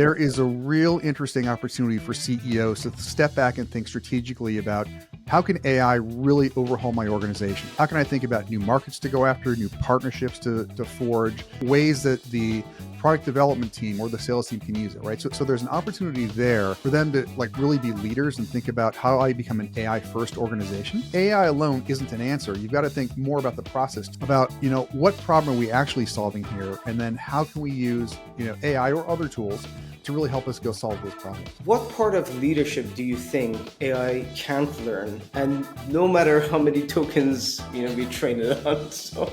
there is a real interesting opportunity for CEOs to step back and think strategically about how can AI really overhaul my organization? How can I think about new markets to go after, new partnerships to forge, ways that the product development team or the sales team can use it, right? So there's an opportunity there for them to really be leaders and think about how I become an AI first organization. AI alone isn't an answer. You've got to think more about the process, about, what problem are we actually solving here? And then how can we use, AI or other tools to really help us go solve those problems. What part of leadership do you think AI can't learn? And no matter how many tokens, we train it on. So,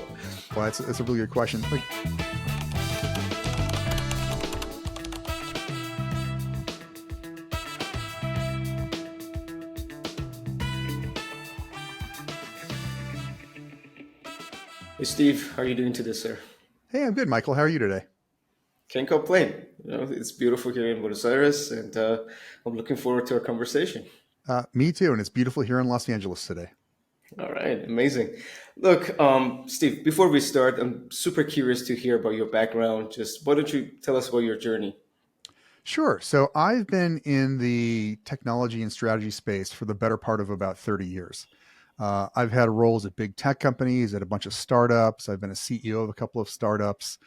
well, that's a really good question. Hey, Steve, how are you doing today, sir? Hey, I'm good, Michael. How are you today? Can't complain. It's beautiful here in Buenos Aires, and I'm looking forward to our conversation. Me too, and it's beautiful here in Los Angeles today. All right, amazing. Look, Steve, before we start, I'm super curious to hear about your background. Just why don't you tell us about your journey? Sure. So I've been in the technology and strategy space for the better part of about 30 years. I've had roles at big tech companies, at a bunch of startups. I've been a CEO of a couple of startups.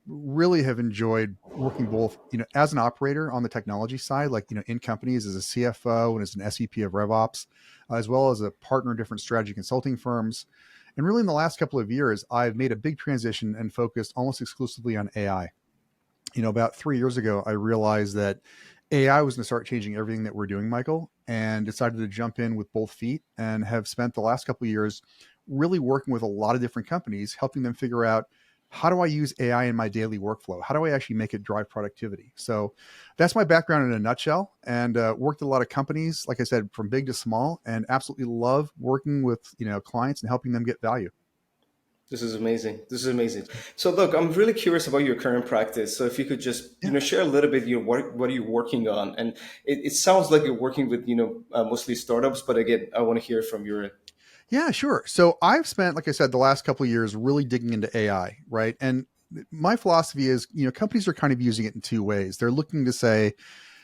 Really have enjoyed working both, as an operator on the technology side, in companies as a CFO and as an SVP of RevOps, as well as a partner in different strategy consulting firms. And really in the last couple of years, I've made a big transition and focused almost exclusively on AI. About 3 years ago, I realized that AI was going to start changing everything that we're doing, Michael, and decided to jump in with both feet and have spent the last couple of years really working with a lot of different companies, helping them figure out, how do I use AI in my daily workflow? How do I actually make it drive productivity? So that's my background in a nutshell, and worked at a lot of companies, like I said, from big to small, and absolutely love working with, clients and helping them get value. This is amazing. This is amazing. So, look, I'm really curious about your current practice. So, if you could just, share a little bit, what are you working on? And it sounds like you're working with, mostly startups, but again, I want to hear from your end. Yeah, sure. So I've spent, like I said, the last couple of years really digging into AI, right? And my philosophy is, companies are kind of using it in two ways. They're looking to say,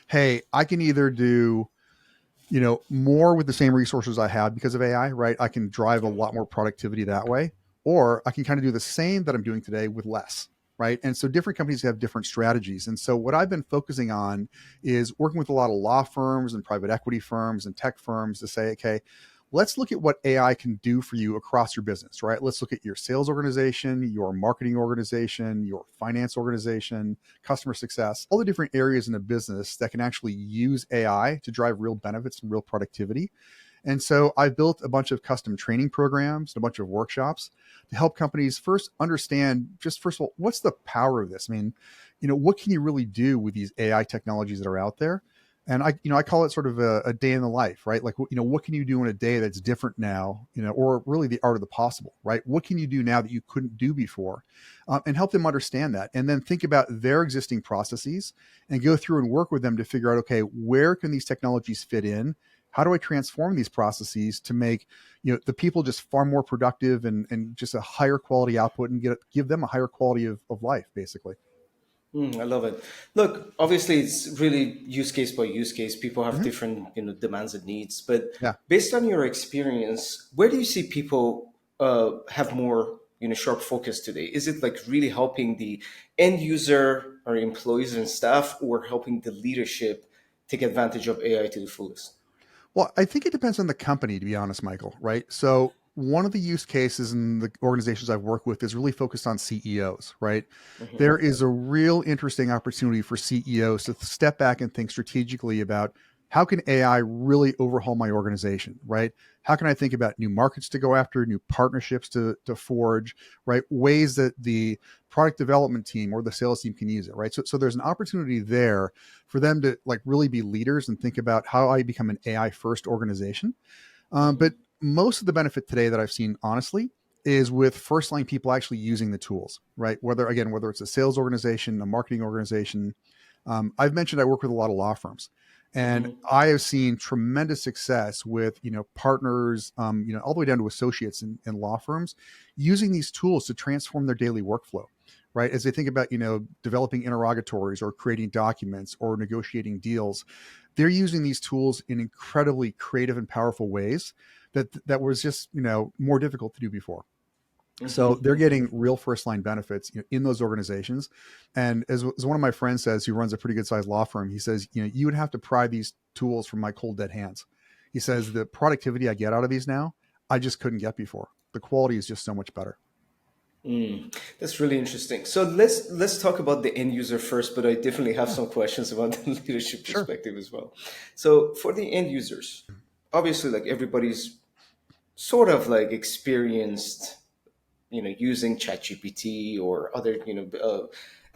hey, I can either do, more with the same resources I have because of AI, right? I can drive a lot more productivity that way, or I can kind of do the same that I'm doing today with less, right? And so different companies have different strategies. And so what I've been focusing on is working with a lot of law firms and private equity firms and tech firms to say, okay, let's look at what AI can do for you across your business, right? Let's look at your sales organization, your marketing organization, your finance organization, customer success, all the different areas in a business that can actually use AI to drive real benefits and real productivity. And so I've built a bunch of custom training programs, and a bunch of workshops to help companies first understand, just first of all, what's the power of this? I mean, what can you really do with these AI technologies that are out there? And I call it sort of a day in the life, right? Like, what can you do in a day that's different now, or really the art of the possible, right? What can you do now that you couldn't do before? And help them understand that. And then think about their existing processes and go through and work with them to figure out, okay, where can these technologies fit in? How do I transform these processes to make, the people just far more productive and just a higher quality output, and give them a higher quality of life, basically. I love it. Look, obviously, it's really use case by use case. People have Mhm. different, demands and needs. But Yeah. based on your experience, where do you see people have more, sharp focus today? Is it like really helping the end user or employees and staff, or helping the leadership take advantage of AI to the fullest? Well, I think it depends on the company, to be honest, Michael, right? So one of the use cases in the organizations I've worked with is really focused on CEOs, right? Hmm. There is a real interesting opportunity for CEOs to step back and think strategically about, how can AI really overhaul my organization, right? How can I think about new markets to go after, new partnerships to forge, right? Ways that the product development team or the sales team can use it, right? So there's an opportunity there for them to really be leaders and think about, how I become an AI first organization. But most of the benefit today that I've seen, honestly, is with first line people actually using the tools, right? Whether it's a sales organization, a marketing organization. I've mentioned I work with a lot of law firms, and Hmm. I have seen tremendous success with, partners, all the way down to associates in law firms, using these tools to transform their daily workflow, right? As they think about, developing interrogatories or creating documents or negotiating deals, they're using these tools in incredibly creative and powerful ways that was just, more difficult to do before. So they're getting real first line benefits, in those organizations. And as one of my friends says, who runs a pretty good sized law firm, he says, you would have to pry these tools from my cold dead hands. He says the productivity I get out of these now, I just couldn't get before. The quality is just so much better. That's really interesting. So let's talk about the end user first, but I definitely have Yeah, some questions about the leadership sure. perspective as well. So for the end users, obviously, like everybody's sort of like experienced, using ChatGPT or other,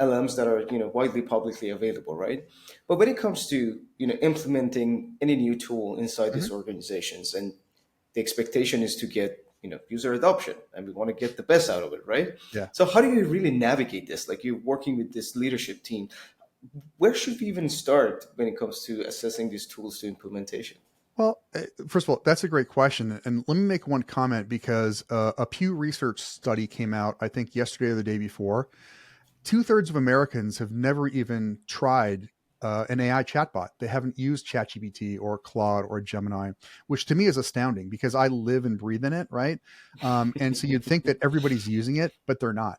LMs that are, widely publicly available, right? But when it comes to, implementing any new tool inside Mhm. these organizations, and the expectation is to get, user adoption, and we want to get the best out of it, right? Yeah. So how do you really navigate this? Like, you're working with this leadership team. Where should we even start when it comes to assessing these tools to implementation? Well, first of all, that's a great question. And let me make one comment because a Pew Research study came out, I think, yesterday or the day before. Two-thirds of Americans have never even tried an AI chatbot. They haven't used ChatGPT or Claude or Gemini, which to me is astounding because I live and breathe in it, right? And so you'd think that everybody's using it, but they're not.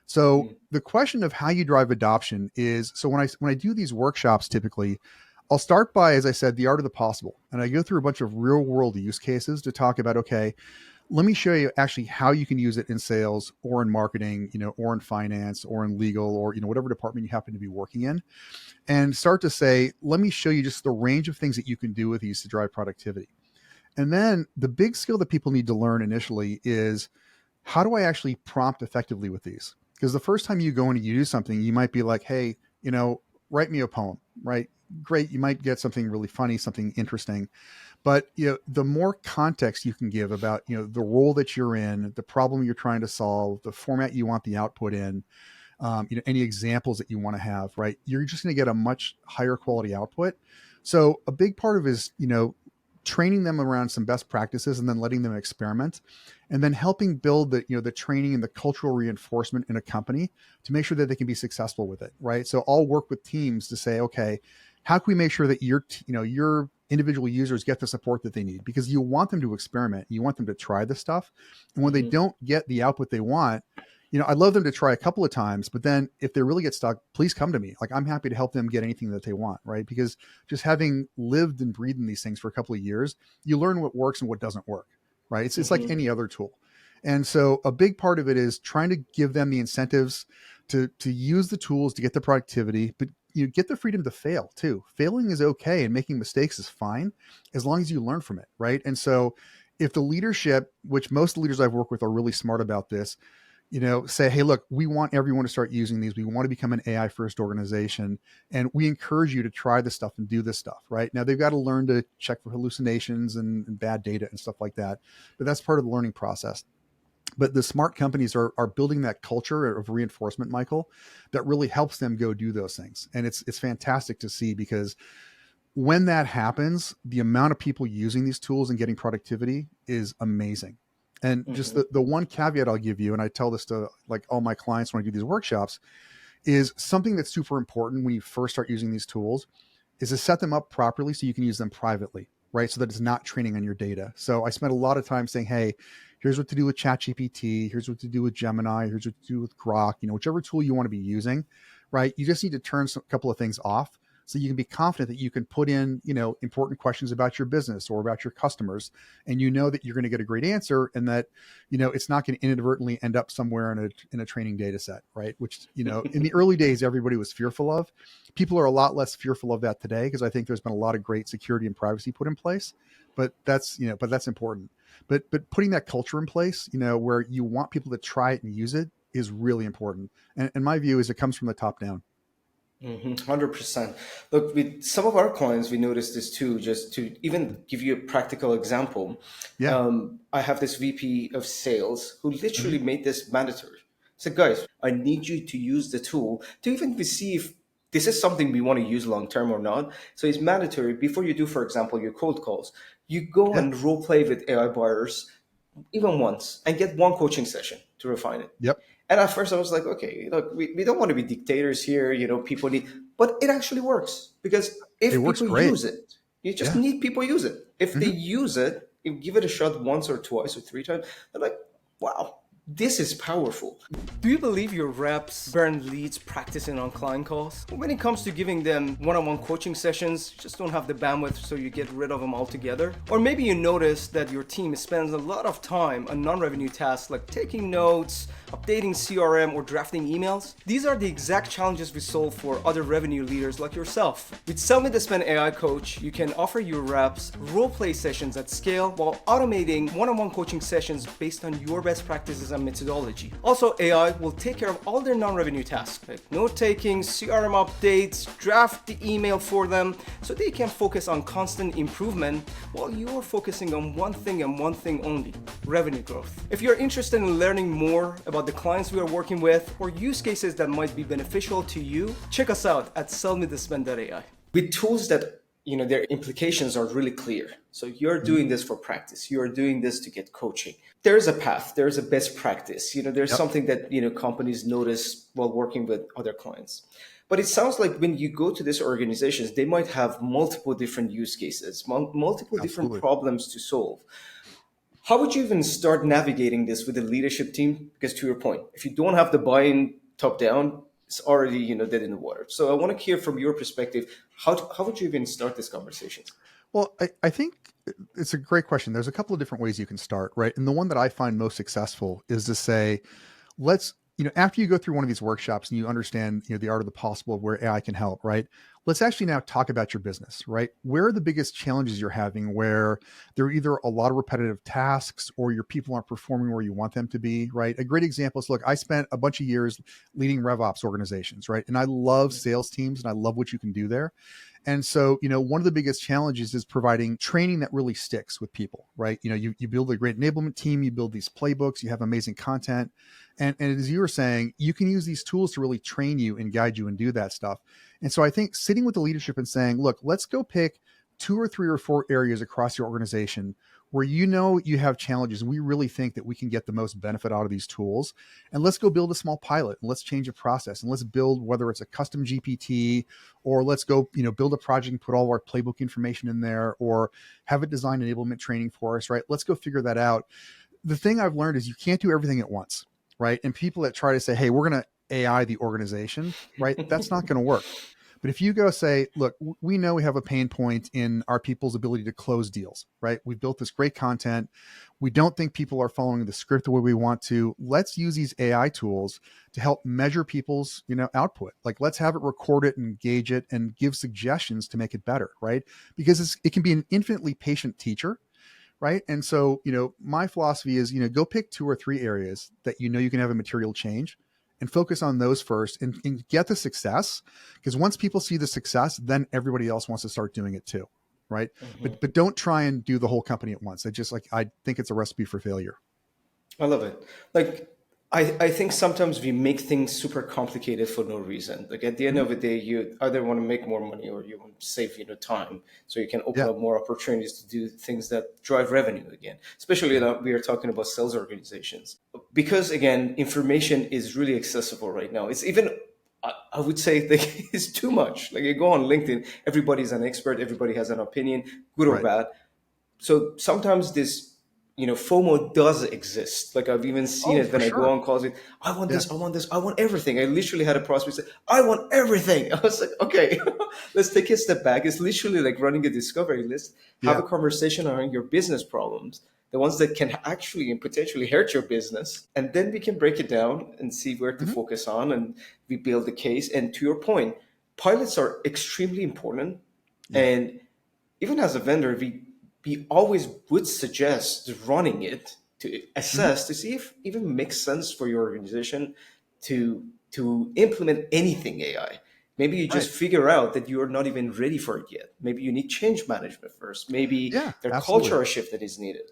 So the question of how you drive adoption is, so when I do these workshops, typically I'll start by, as I said, the art of the possible, and I go through a bunch of real world use cases to talk about, okay, let me show you actually how you can use it in sales or in marketing, or in finance or in legal or, whatever department you happen to be working in, and start to say, let me show you just the range of things that you can do with these to drive productivity. And then the big skill that people need to learn initially is, how do I actually prompt effectively with these? Because the first time you go in and you do something, you might be like, hey, write me a poem, right? Great. You might get something really funny, something interesting. But the more context you can give about the role that you're in, the problem you're trying to solve, the format you want the output in, any examples that you want to have, right? You're just going to get a much higher quality output. So a big part of it is training them around some best practices and then letting them experiment, and then helping build the training and the cultural reinforcement in a company to make sure that they can be successful with it, right? So I'll work with teams to say, okay, how can we make sure that your individual users get the support that they need, because you want them to experiment, you want them to try this stuff, and when they don't get the output they want, I'd love them to try a couple of times, but then if they really get stuck, please come to me. Like, I'm happy to help them get anything that they want, right? Because just having lived and breathed in these things for a couple of years, you learn what works and what doesn't work, right? It's like any other tool. And so a big part of it is trying to give them the incentives to use the tools to get the productivity, but you get the freedom to fail too. Failing is okay, and making mistakes is fine as long as you learn from it, right? And so if the leadership, which most leaders I've worked with are really smart about this, say, hey, look, we want everyone to start using these. We want to become an AI first organization. And we encourage you to try this stuff and do this stuff, right? Now, they've got to learn to check for hallucinations and bad data and stuff like that. But that's part of the learning process. But the smart companies are building that culture of reinforcement, Michael, that really helps them go do those things. And it's fantastic to see, because when that happens, the amount of people using these tools and getting productivity is amazing. And just the one caveat I'll give you, and I tell this to like all my clients when I do these workshops, is something that's super important when you first start using these tools is to set them up properly so you can use them privately, right? So that it's not training on your data. So I spent a lot of time saying, hey, here's what to do with ChatGPT, here's what to do with Gemini, here's what to do with Grok, whichever tool you want to be using, right? You just need to turn a couple of things off so you can be confident that you can put in, important questions about your business or about your customers, and that you're going to get a great answer, and that, it's not going to inadvertently end up somewhere in a training data set, right? Which, in the early days, everybody was fearful of. People are a lot less fearful of that today, because I think there's been a lot of great security and privacy put in place, but that's important. But putting that culture in place, where you want people to try it and use it, is really important. And my view is it comes from the top down. 100%. Look, with some of our clients, we noticed this too. Just to even give you a practical example, Yeah. I have this VP of sales who Mhm. literally made this mandatory. Said, guys, I need you to use the tool to even see if this is something we want to use long term or not. So it's mandatory before you do, for example, your cold calls. You go Yeah. and role play with AI buyers even once and get one coaching session to refine it. Yep. And at first I was like, okay, look, we don't want to be dictators here. People need, but it actually works because It if works people great. use it, you just Yeah. need people use it. If they Mhm. use it, you give it a shot once or twice or three times, they're like, wow, this is powerful. Do you believe your reps burn leads practicing on client calls? When it comes to giving them one-on-one coaching sessions, you just don't have the bandwidth, so you get rid of them altogether? Or maybe you notice that your team spends a lot of time on non-revenue tasks like taking notes, updating CRM, or drafting emails. These are the exact challenges we solve for other revenue leaders like yourself. With Sell Me the Spend AI Coach, you can offer your reps role-play sessions at scale while automating one-on-one coaching sessions based on your best practices and methodology. Also, AI will take care of all their non-revenue tasks, like note-taking, CRM updates, draft the email for them, so they can focus on constant improvement while you're focusing on one thing and one thing only: revenue growth. If you're interested in learning more about the clients we are working with or use cases that might be beneficial to you, check us out at sellmethespend.ai. With tools that their implications are really clear. So you're Mhm. doing this for practice. You're doing this to get coaching. There's a path. There's a best practice. There's Yep. something that companies notice while working with other clients. But it sounds like when you go to these organizations, they might have multiple different use cases, multiple different Absolutely. problems to solve. How would you even start navigating this with the leadership team? Because to your point, if you don't have the buy-in top down, it's already dead in the water. So I want to hear from your perspective. How would you even start these conversations? Well, I think it's a great question. There's a couple of different ways you can start, right? And the one that I find most successful is to say, let's, after you go through one of these workshops and you understand, the art of the possible of where AI can help, right? Let's actually now talk about your business, right? Where are the biggest challenges you're having where there are either a lot of repetitive tasks or your people aren't performing where you want them to be, right? A great example is, look, I spent a bunch of years leading RevOps organizations, right? And I love sales teams and I love what you can do there. And so, one of the biggest challenges is providing training that really sticks with people, right? You build a great enablement team, you build these playbooks, you have amazing content. And as you were saying, you can use these tools to really train you and guide you and do that stuff. And so I think sitting with the leadership and saying, look, let's go pick 2 or 3 or 4 areas across your organization where you have challenges and we really think that we can get the most benefit out of these tools. And let's go build a small pilot and let's change a process and let's build, whether it's a custom GPT or let's go, build a project and put all of our playbook information in there or have a design enablement training for us, right? Let's go figure that out. The thing I've learned is you can't do everything at once, right? And people that try to say, hey, we're going to AI the organization, right? That's not going to work. But if you go say, look, we know we have a pain point in our people's ability to close deals, right? We've built this great content. We don't think people are following the script the way we want to. Let's use these AI tools to help measure people's, output. Like let's have it record it and gauge it and give suggestions to make it better, right? Because it can be an infinitely patient teacher, right? And so, my philosophy is, go pick 2 or 3 areas that you can have a material change and focus on those first and get the success. Because once people see the success, then everybody else wants to start doing it too, right? Mhm. But don't try and do the whole company at once. I think it's a recipe for failure. I love it. Like, I think sometimes we make things super complicated for no reason. Like at the end Mhm. of the day, you either want to make more money or you want to save, time, so you can open Yeah. up more opportunities to do things that drive revenue again. Especially Yeah. that we are talking about sales organizations, because again, information is really accessible right now. It's even I would say like, it's too much. Like you go on LinkedIn, everybody's an expert, everybody has an opinion, good or Right. bad. So sometimes this FOMO does exist. Like I've even seen Oh, it for when I go sure. on calls with, I want Yeah. this, I want this, I want everything. I literally had a prospect say, I want everything. I was like, okay, let's take a step back. It's literally like running a discovery list. Have a Yeah. conversation around your business problems, the ones that can actually and potentially hurt your business, and then we can break it down and see where to Mhm. focus on, and we build the case. And to your point, pilots are extremely important. Yeah. And even as a vendor, we always would suggest running it to Mhm. assess to see if it even makes sense for your organization to implement anything AI. Maybe you Right. just figure out that you're not even ready for it yet. Maybe you need change management first. Maybe Yeah. their Absolutely. cultural shift that is needed.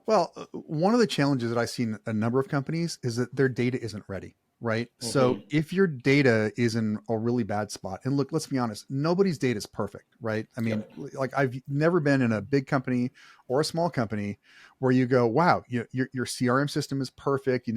Well, one of the challenges that I see in a number of companies is that their data isn't ready, right? So Hmm. if your data is in a really bad spot, and look, let's be honest, nobody's data is perfect, right? I mean, Yep. like I've never been in a big company or a small company where you go, wow, your CRM system is perfect,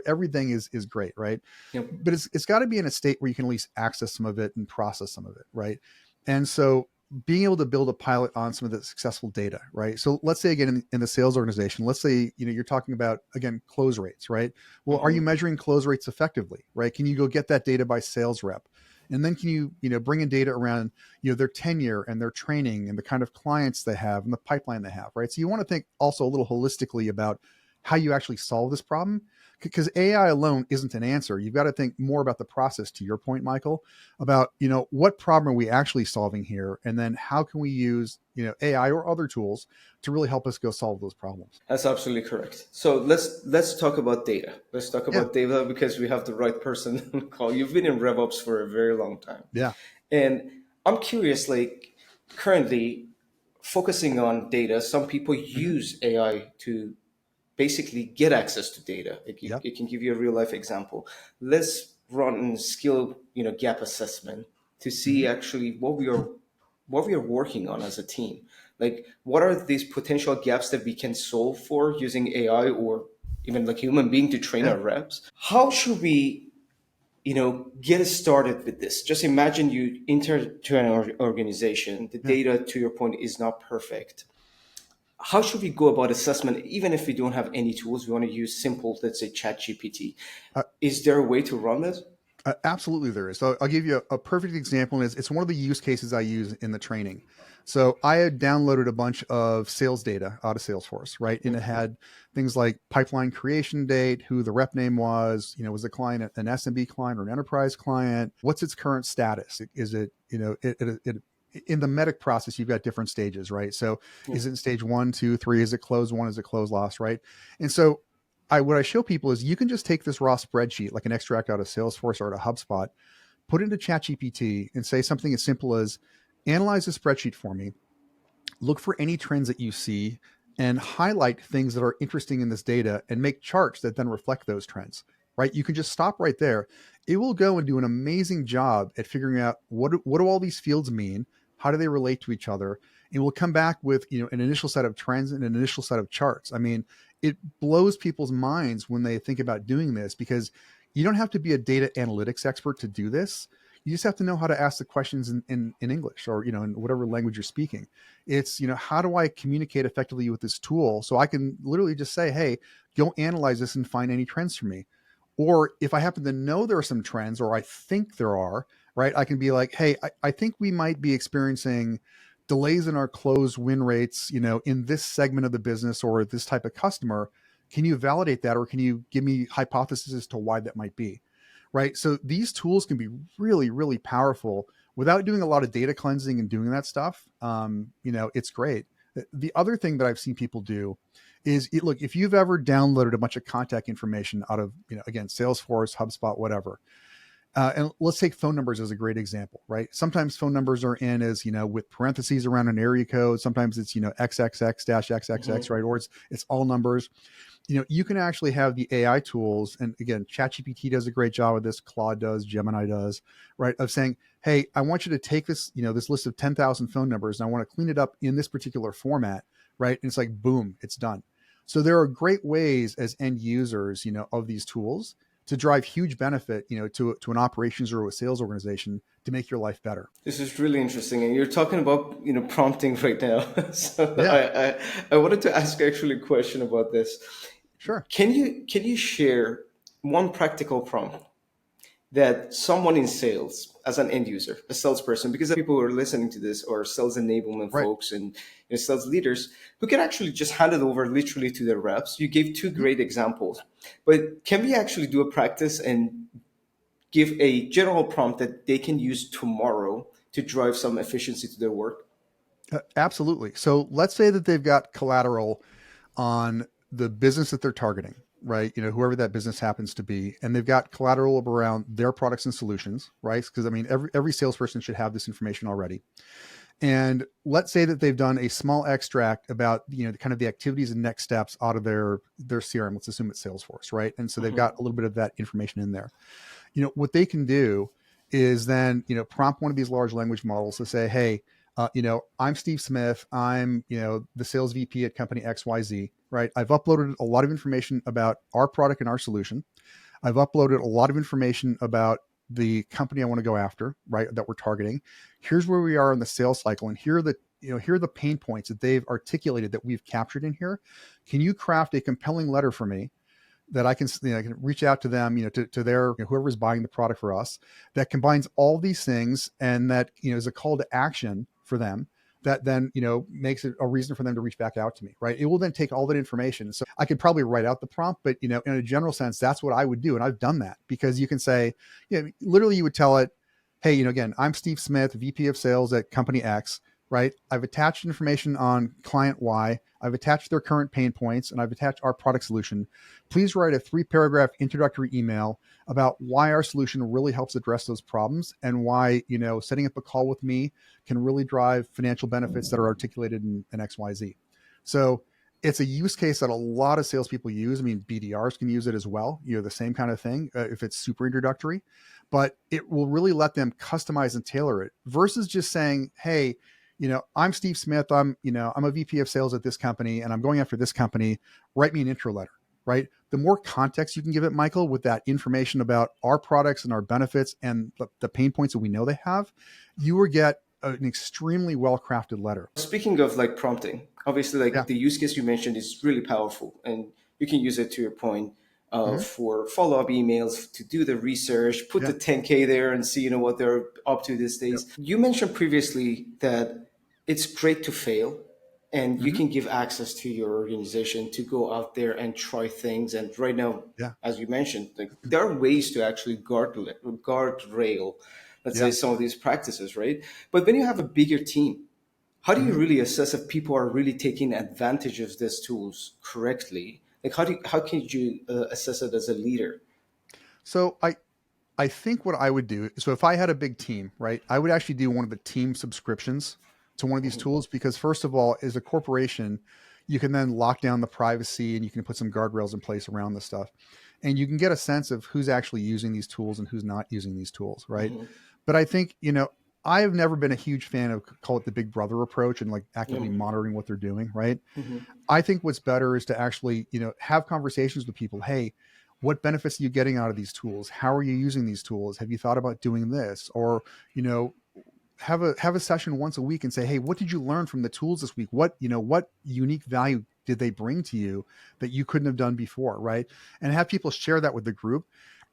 everything is great, right? Yep. But it's got to be in a state where you can at least access some of it and process some of it, right? And so being able to build a pilot on some of the successful data, right? So let's say again in the sales organization, let's say you're talking about again close rates, right? Well, are you Hmm. measuring close rates effectively, right? Can you go get that data by sales rep? And then can you bring in data around their tenure and their training and the kind of clients they have and the pipeline they have, right? So you want to think also a little holistically about how you actually solve this problem, because AI alone isn't an answer. You've got to think more about the process, to your point, Michael, about what problem are we actually solving here, and then how can we use AI or other tools to really help us go solve those problems. That's absolutely correct. So let's talk about data. Let's talk Yeah, about data because we have the right person on the call. You've been in RevOps for a very long time, yeah. and I'm curious. Like currently, focusing on data, some people Hmm. use AI to basically get access to data. Yep. It can give you a real life example. Let's run skill gap assessment to see Hmm. actually what we are working on as a team. Like what are these potential gaps that we can solve for using AI or even like human being to train Yeah. our reps? How should we get started with this? Just imagine you enter to an organization. The Yeah. data, to your point, is not perfect. How should we go about assessment even if we don't have any tools? We want to use simple, let's say, chat gpt. Uh, Is there a way to run this? Absolutely, there is. So I'll give you a perfect example. And it's one of the use cases I use in the training. So I had downloaded a bunch of sales data out of Salesforce, right? And it had things like pipeline creation date, who the rep name was the client an SMB client or an enterprise client? What's its current status? Is it, in the medic process, you've got different stages, right? So Yeah. is it in stage one, two, three? Is it close one? Is it close loss, right? And so what I show people is you can just take this raw spreadsheet, like an extract out of Salesforce or out of HubSpot, put it into ChatGPT and say something as simple as analyze the spreadsheet for me, look for any trends that you see, and highlight things that are interesting in this data and make charts that then reflect those trends, right? You can just stop right there. It will go and do an amazing job at figuring out what do all these fields mean, how do they relate to each other, and we'll come back with an initial set of trends and an initial set of charts. I mean, it blows people's minds when they think about doing this, because you don't have to be a data analytics expert to do this. You just have to know how to ask the questions in English, or in whatever language you're speaking. It's how do I communicate effectively with this tool so I can literally just say, hey, go analyze this and find any trends for me. Or if I happen to know there are some trends, or I think there are, right, I can be like, hey, I think we might be experiencing delays in our close win rates in this segment of the business or this type of customer. Can you validate that, or can you give me hypotheses as to why that might be? Right. So these tools can be really, really powerful without doing a lot of data cleansing and doing that stuff. It's great. The other thing that I've seen people do is, look, if you've ever downloaded a bunch of contact information out of, again, Salesforce, HubSpot, whatever, and let's take phone numbers as a great example, right? Sometimes phone numbers are in as, with parentheses around an area code. Sometimes it's, XXX dash XXX, Hmm. right? Or it's all numbers. You can actually have the AI tools, and again, ChatGPT does a great job with this, Claude does, Gemini does, right? Of saying, hey, I want you to take this, this list of 10,000 phone numbers, and I want to clean it up in this particular format, right? And it's like, boom, it's done. So there are great ways as end users, of these tools to drive huge benefit, to an operations or a sales organization to make your life better. This is really interesting, and you're talking about prompting right now. So Yeah, I wanted to ask actually a question about this. sure. Can you share one practical prompt that someone in sales, as an end user, a salesperson, because people who are listening to this are sales enablement Right. folks and sales leaders who can actually just hand it over literally to their reps. You gave two Mhm. great examples, but can we actually do a practice and give a general prompt that they can use tomorrow to drive some efficiency to their work? Absolutely. So let's say that they've got collateral on the business that they're targeting, right? Whoever that business happens to be, and they've got collateral around their products and solutions, right? Because I mean, every salesperson should have this information already. And let's say that they've done a small extract about, kind of the activities and next steps out of their CRM. Let's assume it's Salesforce, right? And so they've got Hmm. a little bit of that information in there. What they can do is then, prompt one of these large language models to say, hey, I'm Steve Smith. I'm, the sales VP at company XYZ, right? I've uploaded a lot of information about our product and our solution. I've uploaded a lot of information about the company I want to go after, right? That we're targeting. Here's where we are in the sales cycle, and here are the pain points that they've articulated that we've captured in here. Can you craft a compelling letter for me that I can reach out to them, to their, whoever's buying the product for us, that combines all these things, and that, is a call to action for them, that then, makes it a reason for them to reach back out to me, right? It will then take all that information. So I could probably write out the prompt, but, in a general sense, that's what I would do. And I've done that, because you can say, literally you would tell it, hey, again, I'm Steve Smith, VP of sales at company X, right? I've attached information on client Y. I've attached their current pain points, and I've attached our product solution. Please write a 3-paragraph introductory email about why our solution really helps address those problems, and why, setting up a call with me can really drive financial benefits that are articulated in XYZ. So it's a use case that a lot of salespeople use. I mean, BDRs can use it as well, the same kind of thing, if it's super introductory, but it will really let them customize and tailor it, versus just saying, hey, I'm Steve Smith. I'm a VP of sales at this company, and I'm going after this company. Write me an intro letter, right? The more context you can give it, Michael, with that information about our products and our benefits and the pain points that we know they have, you will get an extremely well-crafted letter. Speaking of like prompting, obviously, like Yeah. the use case you mentioned is really powerful, and you can use it to your point Hmm. for follow up emails to do the research, put the Yeah. 10K there, and see what they're up to these Yep. days. You mentioned previously that it's great to fail, and you Hmm. can give access to your organization to go out there and try things. And right now, Yeah. as you mentioned, like there are ways to actually guard rail, let's say, Yeah. some of these practices, right? But when you have a bigger team, how do you Hmm. really assess if people are really taking advantage of these tools correctly? Like, how can you assess it as a leader? So I think what I would do, so if I had a big team, right, I would actually do one of the team subscriptions to one of these tools, because first of all, as a corporation, you can then lock down the privacy, and you can put some guardrails in place around this stuff. And you can get a sense of who's actually using these tools and who's not using these tools, right? Hmm. But I think, I have never been a huge fan of, call it the big brother approach, and like Yeah. actively monitoring what they're doing, right? Hmm. I think what's better is to actually, have conversations with people. Hey, what benefits are you getting out of these tools? How are you using these tools? Have you thought about doing this? Or, you know, have a session once a week and say, hey, what did you learn from the tools this week? What unique value did they bring to you that you couldn't have done before, right? And have people share that with the group.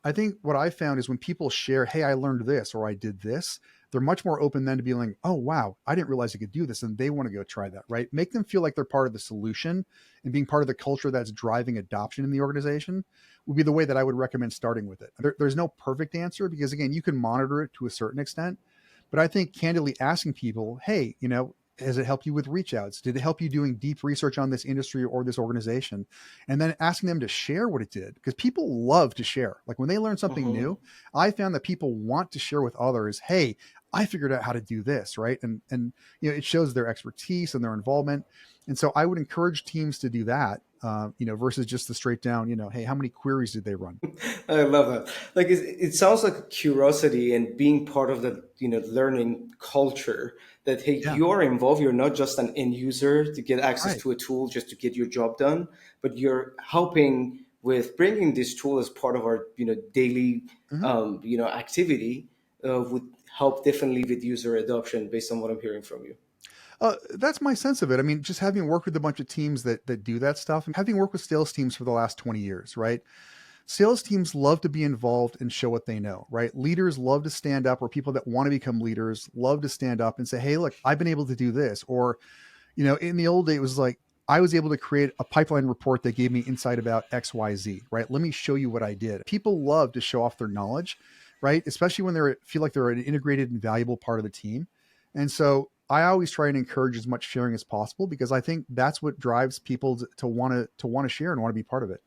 I think what I found is when people share, hey, I learned this or I did this, they're much more open then to be like, oh wow, I didn't realize I could do this, and they want to go try that, right? Make them feel like they're part of the solution, and being part of the culture that's driving adoption in the organization would be the way that I would recommend starting with it. There's no perfect answer, because again, you can monitor it to a certain extent, but I think candidly asking people, hey, has it helped you with reach outs? Did it help you doing deep research on this industry or this organization? And then asking them to share what it did, because people love to share. Like when they learn something Hmm. new, I found that people want to share with others, hey, I figured out how to do this, right? And it shows their expertise and their involvement. And so I would encourage teams to do that, versus just the straight down, hey, how many queries did they run? I love that. Like, it sounds like curiosity and being part of the learning culture. That, hey, Yeah, you're involved. You're not just an end user to get access right. to a tool just to get your job done, but you're helping with bringing this tool as part of our daily Hmm. activity. Would help definitely with user adoption, based on what I'm hearing from you. That's my sense of it. I mean, just having worked with a bunch of teams that do that stuff, and having worked with sales teams for the last 20 years, right? Sales teams love to be involved and show what they know, right? Leaders love to stand up, or people that want to become leaders love to stand up and say, hey, look, I've been able to do this. Or, in the old day, it was like, I was able to create a pipeline report that gave me insight about XYZ, right? Let me show you what I did. People love to show off their knowledge, right? Especially when they feel like they're an integrated and valuable part of the team. And so I always try and encourage as much sharing as possible, because I think that's what drives people to want to share and want to be part of it.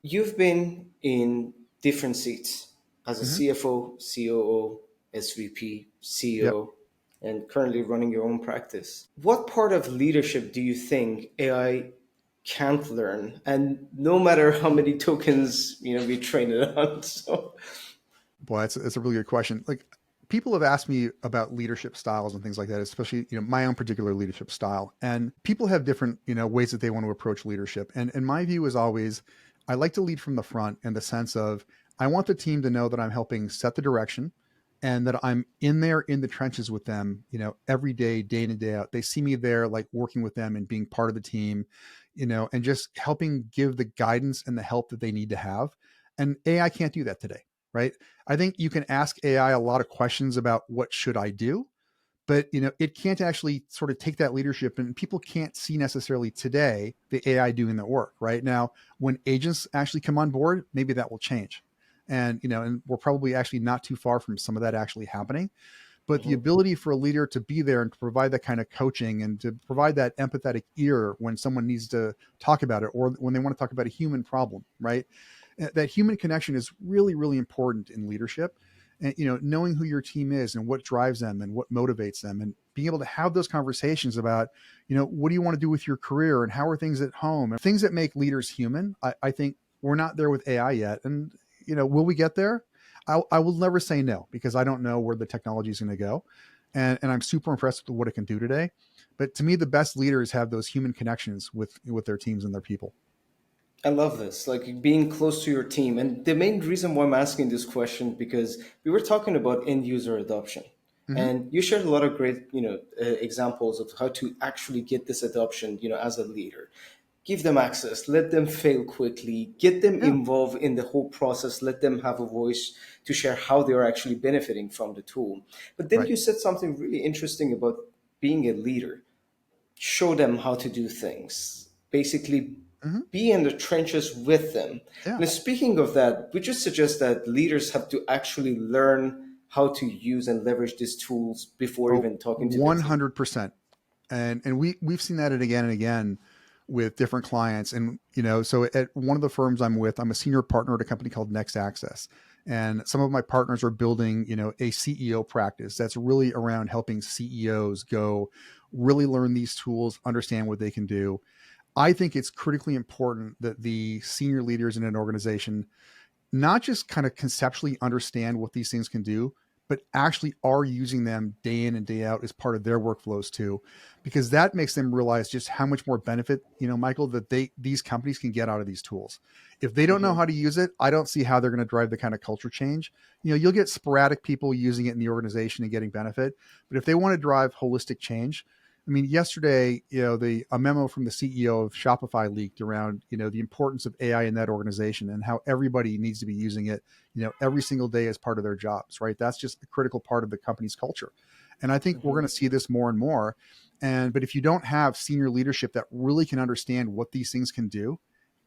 You've been in different seats as a Hmm. CFO, COO, SVP, Yep. CEO. and currently running your own practice. What part of leadership do you think AI can't learn? And no matter how many tokens we train it on, so. Boy, it's a really good question. Like, people have asked me about leadership styles and things like that, especially, my own particular leadership style. And people have different, ways that they want to approach leadership. And my view is always, I like to lead from the front in the sense of, I want the team to know that I'm helping set the direction and that I'm in there in the trenches with them, every day in and day out. They see me there, like working with them and being part of the team, and just helping give the guidance and the help that they need to have. And AI can't do that today, right? I think you can ask AI a lot of questions about what should I do, but it can't actually sort of take that leadership, and people can't see necessarily today the AI doing the work right now. When agents actually come on board, maybe that will change. And we're probably actually not too far from some of that actually happening. But the Mhm. ability for a leader to be there and to provide that kind of coaching and to provide that empathetic ear when someone needs to talk about it or when they want to talk about a human problem, right? That human connection is really, really important in leadership. And knowing who your team is and what drives them and what motivates them, and being able to have those conversations about, what do you want to do with your career and how are things at home, and things that make leaders human. I think we're not there with AI yet. And will we get there? I will never say no, because I don't know where the technology is going to go. And I'm super impressed with what it can do today. But to me, the best leaders have those human connections with their teams and their people. I love this, like being close to your team. And the main reason why I'm asking this question, because we were talking about end user adoption. Hmm. And you shared a lot of great, examples of how to actually get this adoption, as a leader. Give them access, let them fail quickly, get them Yeah, involved in the whole process, let them have a voice to share how they are actually benefiting from the tool. But then right. you said something really interesting about being a leader. Show them how to do things. Basically, Hmm. be in the trenches with them. Yeah. And speaking of that, we just suggest that leaders have to actually learn how to use and leverage these tools before Oh, even talking to the team. 100%. And we've seen that again and again with different clients. And so at one of the firms I'm with, I'm a senior partner at a company called NextAccess. And some of my partners are building, a CEO practice that's really around helping CEOs go really learn these tools, understand what they can do. I think it's critically important that the senior leaders in an organization not just kind of conceptually understand what these things can do, but actually are using them day in and day out as part of their workflows too, because that makes them realize just how much more benefit, Michael, that these companies can get out of these tools. If they don't know Mhm. how to use it, I don't see how they're going to drive the kind of culture change. You'll get sporadic people using it in the organization and getting benefit, but if they want to drive holistic change, I mean, yesterday, a memo from the CEO of Shopify leaked around, the importance of AI in that organization and how everybody needs to be using it, every single day as part of their jobs, right? That's just a critical part of the company's culture. And I think we're going to Mhm. see this more and more. But if you don't have senior leadership that really can understand what these things can do,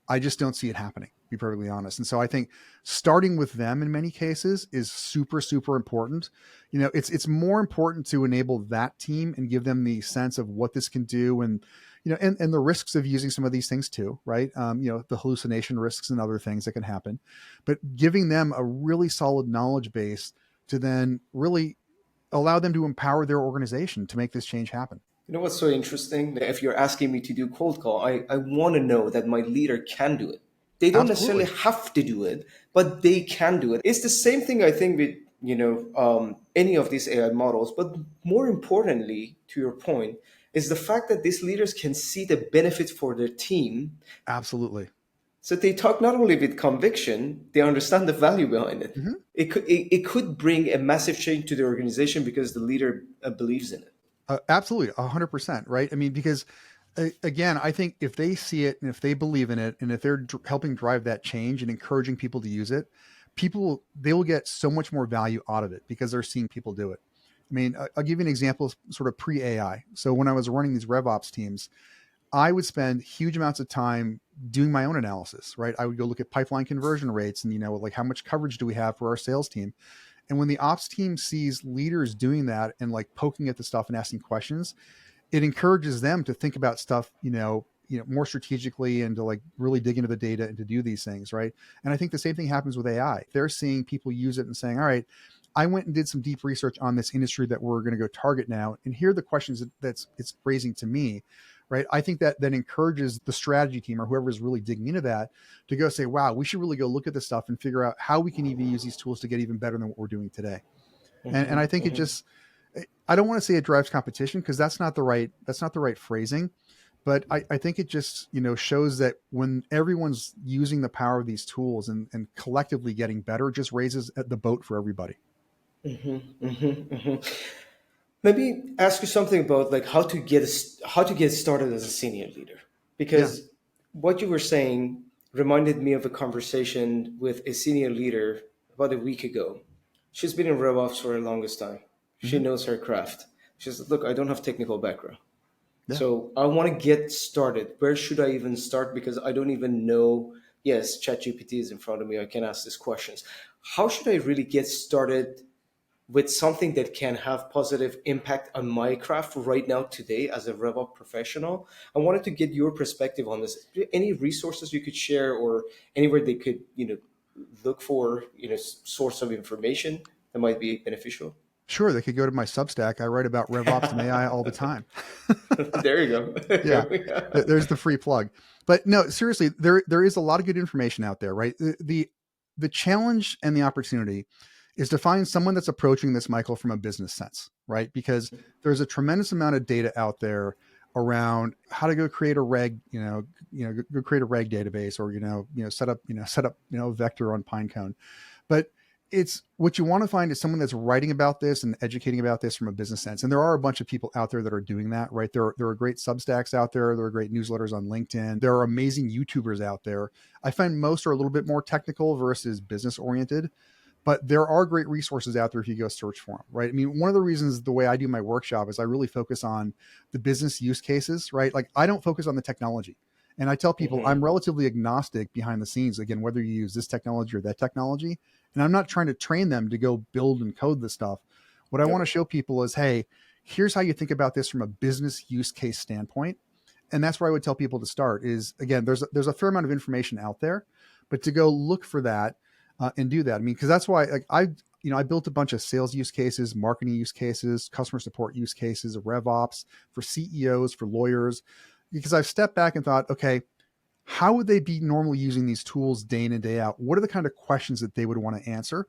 I just don't see it happening, to be perfectly honest. And so I think starting with them in many cases is super, super important. It's more important to enable that team and give them the sense of what this can do, and and the risks of using some of these things too, right? The hallucination risks and other things that can happen, but giving them a really solid knowledge base to then really allow them to empower their organization to make this change happen. You know what's so interesting? If you're asking me to do cold call, I want to know that my leader can do it. They don't necessarily Absolutely. have to do it, but they can do it. It's the same thing I think with any of these AI models. But more importantly, to your point, is the fact that these leaders can see the benefits for their team. Absolutely. So they talk not only with conviction, they understand the value behind it. Mhm. It could bring a massive change to the organization because the leader believes in it. Absolutely, 100%, right? I mean, because again, I think if they see it and if they believe in it and if they're helping drive that change and encouraging people to use it, they will get so much more value out of it because they're seeing people do it. I mean, I'll give you an example, sort of pre AI. So when I was running these RevOps teams, I would spend huge amounts of time doing my own analysis, right? I would go look at pipeline conversion rates and like how much coverage do we have for our sales team. And when the ops team sees leaders doing that and like poking at the stuff and asking questions, it encourages them to think about stuff, more strategically and to like really dig into the data and to do these things, right? And I think the same thing happens with AI. They're seeing people use it and saying, all right, I went and did some deep research on this industry that we're going to go target now, and here are the questions that's it's raising to me, right? I think that then encourages the strategy team or whoever is really digging into that to go say, wow, we should really go look at this stuff and figure out how we can even use these tools to get even better than what we're doing today. And I think it just, I don't want to say it drives competition because that's not the right phrasing, but I think it just, shows that when everyone's using the power of these tools and collectively getting better, it just raises the boat for everybody. Maybe ask you something about like how to get started as a senior leader, Yeah. because what you were saying reminded me of a conversation with a senior leader about a week ago. She's been in RevOps for the longest time. She Hmm. knows her craft. She said, "Look, I don't have technical background, Yeah. so I want to get started. Where should I even start? Because I don't even know." Yes, ChatGPT is in front of me. I can ask these questions. How should I really get started with something that can have positive impact on my craft right now today as a RevOps professional? I wanted to get your perspective on this. Any resources you could share, or anywhere they could, look for, source of information that might be beneficial? Sure. They could go to my Substack. I write about RevOps and AI all the time. There you go. There Yeah. you go. There's the free plug. But no, seriously, there is a lot of good information out there, right? The challenge and the opportunity is to find someone that's approaching this, Michael, from a business sense, right? Because there's a tremendous amount of data out there around how to go create a reg, go create a reg database, or set up a vector on Pinecone. But it's what you want to find is someone that's writing about this and educating about this from a business sense. And there are a bunch of people out there that are doing that, right? There are great Substacks out there. There are great newsletters on LinkedIn. There are amazing YouTubers out there. I find most are a little bit more technical versus business oriented, but there are great resources out there if you go search for them, right? I mean, one of the reasons the way I do my workshop is I really focus on the business use cases, right? Like I don't focus on the technology. And I tell people I'm relatively agnostic behind the scenes, again, whether you use this technology or that technology. And I'm not trying to train them to go build and code this stuff. What I want to Yep. show people is, hey, here's how you think about this from a business use case standpoint. And that's where I would tell people to start is, again, there's a fair amount of information out there, but to go look for that and do that. I mean, because that's why like I built a bunch of sales use cases, marketing use cases, customer support use cases, RevOps for CEOs, for lawyers, because I've stepped back and thought, okay, how would they be normally using these tools day in and day out? What are the kind of questions that they would want to answer?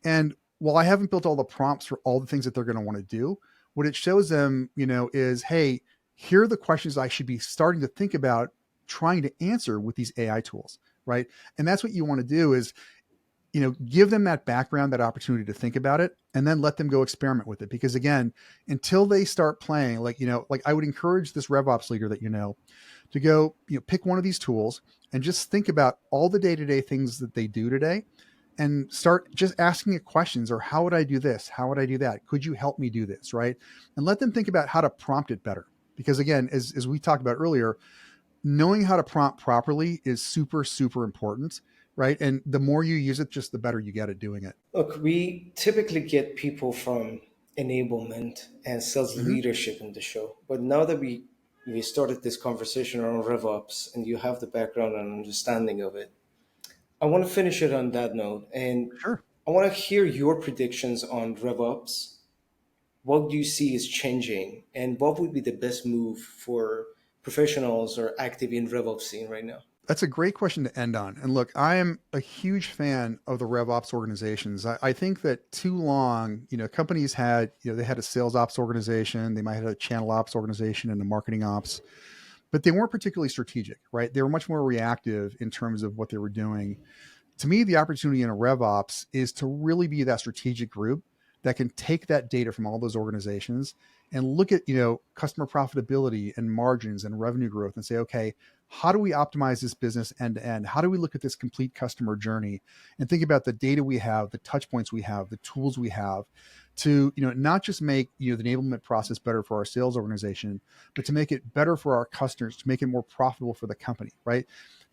And while I haven't built all the prompts for all the things that they're going to want to do, what it shows them, is, hey, here are the questions I should be starting to think about trying to answer with these AI tools, right? And that's what you want to do is, give them that background, that opportunity to think about it, and then let them go experiment with it. Because again, until they start playing, like I would encourage this RevOps leader that to go, pick one of these tools and just think about all the day-to-day things that they do today and start just asking it questions, or how would I do this? How would I do that? Could you help me do this? Right. And let them think about how to prompt it better. Because again, as we talked about earlier, knowing how to prompt properly is super, super important. Right. And the more you use it, just the better you get at doing it. Look, we typically get people from enablement and sales Hmm. leadership in the show, but now that we started this conversation around RevOps and you have the background and understanding of it, I want to finish it on that note, and Sure. I want to hear your predictions on RevOps. What do you see is changing, and what would be the best move for professionals or active in RevOps scene right now? That's a great question to end on. And look, I am a huge fan of the RevOps organizations. I think that too long, companies had, they had a sales ops organization, they might have a channel ops organization and a marketing ops, but they weren't particularly strategic, right? They were much more reactive in terms of what they were doing. To me, the opportunity in a RevOps is to really be that strategic group that can take that data from all those organizations and look at, customer profitability and margins and revenue growth and say, okay, how do we optimize this business end to end? How do we look at this complete customer journey and think about the data we have, the touch points we have, the tools we have to, not just make, the enablement process better for our sales organization, but to make it better for our customers, to make it more profitable for the company, right?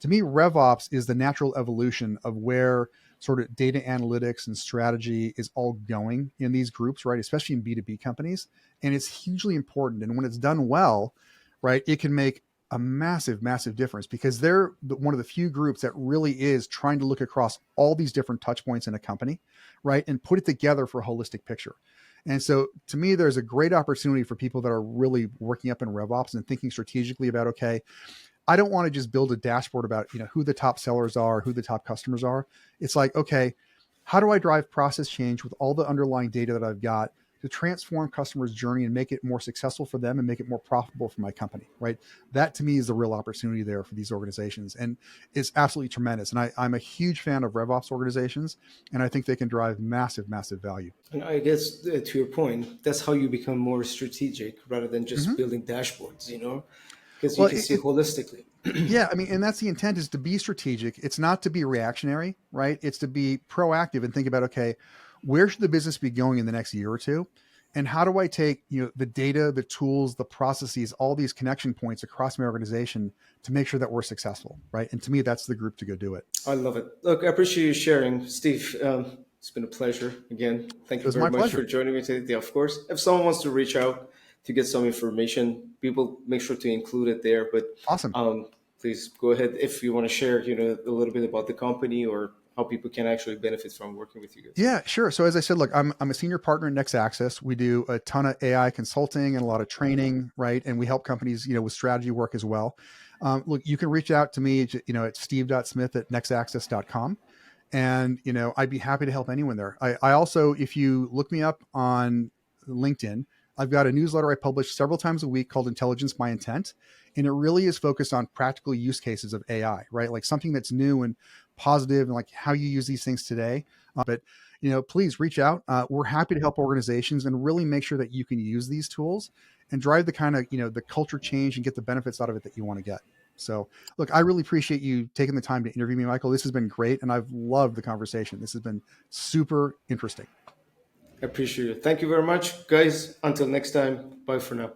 To me, RevOps is the natural evolution of where sort of data analytics and strategy is all going in these groups, right? Especially in B2B companies. And it's hugely important. And when it's done well, right, it can make a massive, massive difference because they're one of the few groups that really is trying to look across all these different touch points in a company, right? And put it together for a holistic picture. And so to me, there's a great opportunity for people that are really working up in RevOps and thinking strategically about, okay, I don't want to just build a dashboard about, who the top sellers are, who the top customers are. It's like, okay, how do I drive process change with all the underlying data that I've got to transform customers' journey and make it more successful for them and make it more profitable for my company, right? That to me is the real opportunity there for these organizations. And it's absolutely tremendous. And I'm a huge fan of RevOps organizations, and I think they can drive massive, massive value. And I guess to your point, that's how you become more strategic rather than just Mm-hmm. building dashboards, because you Well, can see holistically. yeah, I mean, and that's the intent, is to be strategic. It's not to be reactionary, right? It's to be proactive and think about, okay, where should the business be going in the next year or two? And how do I take, the data, the tools, the processes, all these connection points across my organization to make sure that we're successful, right? And to me, that's the group to go do it. I love it. Look, I appreciate you sharing, Steve. It's been a pleasure. Again, thank It you was very my much for pleasure. joining me today. Of course, if someone wants to reach out to get some information, people make sure to include it there. But Awesome. please go ahead if you want to share, a little bit about the company or how people can actually benefit from working with you guys. Yeah, sure. So as I said, look, I'm a senior partner in NextAccess. We do a ton of AI consulting and a lot of training, right? And we help companies, with strategy work as well. Look, you can reach out to me, at steve.smith@nextaccess.com. And, I'd be happy to help anyone there. I also, if you look me up on LinkedIn, I've got a newsletter I publish several times a week called Intelligence by Intent. And it really is focused on practical use cases of AI, right? Like something that's new and positive and like how you use these things today. But, please reach out. We're happy to help organizations and really make sure that you can use these tools and drive the kind of, the culture change and get the benefits out of it that you want to get. So, look, I really appreciate you taking the time to interview me, Michael. This has been great, and I've loved the conversation. This has been super interesting. I appreciate it. Thank you very much, guys. Until next time, bye for now.